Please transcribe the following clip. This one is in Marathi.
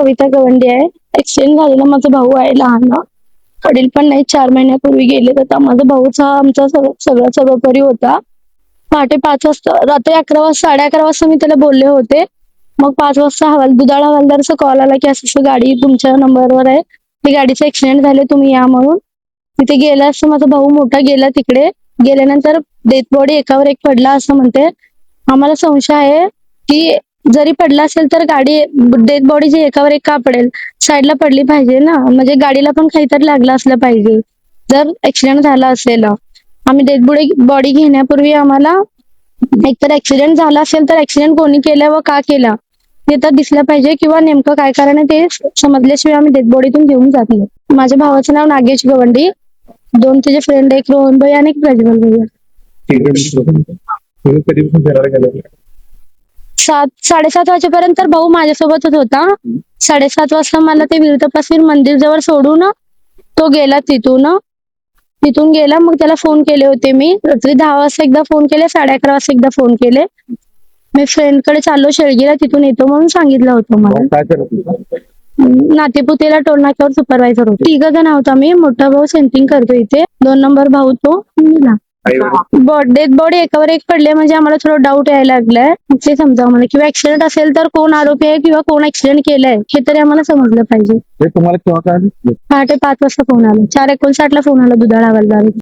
कविता गवंडी आहे. ऍक्सिडेंट झालेला माझा भाऊ आहे लहान ना. वडील पण नाही, 4 महिन्यापूर्वी गेले. तर माझा भाऊच हा आमचा सगळा सर्वोपरी होता. पहाटे 5 वाजता, रात्री 11 वाजता, 11:30 वाजता मी त्याला बोलले होते. मग 5 वाजता दुधाळ हवालदारचा कॉल आला की असं गाडी तुमच्या नंबरवर आहे, ती गाडीचा ऍक्सिडेंट झाले, तुम्ही या म्हणून. तिथे गेला असं माझा भाऊ मोठा गेला. तिकडे गेल्यानंतर डेथ बॉडी एकावर एक पडला असं म्हणते. आम्हाला संशय आहे की जरी पडला असेल तर गाडी डेथ बॉडी जी एकावर एक का पडेल, साईडला पडली पाहिजे ना, म्हणजे गाडीला पण काहीतरी लागलं असलं पाहिजे जर ऍक्सिडेंट झाला असेल. आम्ही डेथ बॉडी घेण्यापूर्वी आम्हाला एकतर ऍक्सिडेंट झाला असेल तर ऍक्सिडेंट कोणी केला व का केला ते तर दिसलं पाहिजे, किंवा नेमकं काय कारण आहे ते समजल्याशिवाय आम्ही डेथ बॉडीतून घेऊन जात नाही. माझ्या भावाचं नाव नागेश गवंडी, 2 त्याचे फ्रेंड, एक रोहन भाई आणि एक प्रज्वल भैया. 7-7:30 वाजेपर्यंत तर भाऊ माझ्यासोबतच होता. 7:30 वाजता मला ते वीरतपासीर मंदिर जवळ सोडून तो गेला तिथून गेला. मग त्याला फोन केले होते मी रात्री 10 वाजता एकदा फोन केले, 11:30 वाजता एकदा फोन केले. मी फ्रेंडकडे चाललो शेळगीला, तिथून येतो म्हणून सांगितलं होतं मला. नातेपुतेला टोल नाक्यावर सुपरवायझर होतो. 3 जण आहोत आम्ही. मोठा भाऊ सेंटिंग करतो इथे, 2 नंबर भाऊ तो मीला. डेथ बॉडी एकावर एक पडले म्हणजे आम्हाला थोडं डाऊट यायला लागलाय. ते समजावं मला, किंवा ऍक्सिडेंट असेल तर कोण आरोपी आहे किंवा कोण ऍक्सिडेंट केलाय हे तरी आम्हाला समजलं पाहिजे. तुम्हाला केव्हा काय पहाटे 5 वाजता फोन आला, 4:59 ला फोन आला दुधाळ हवालदार.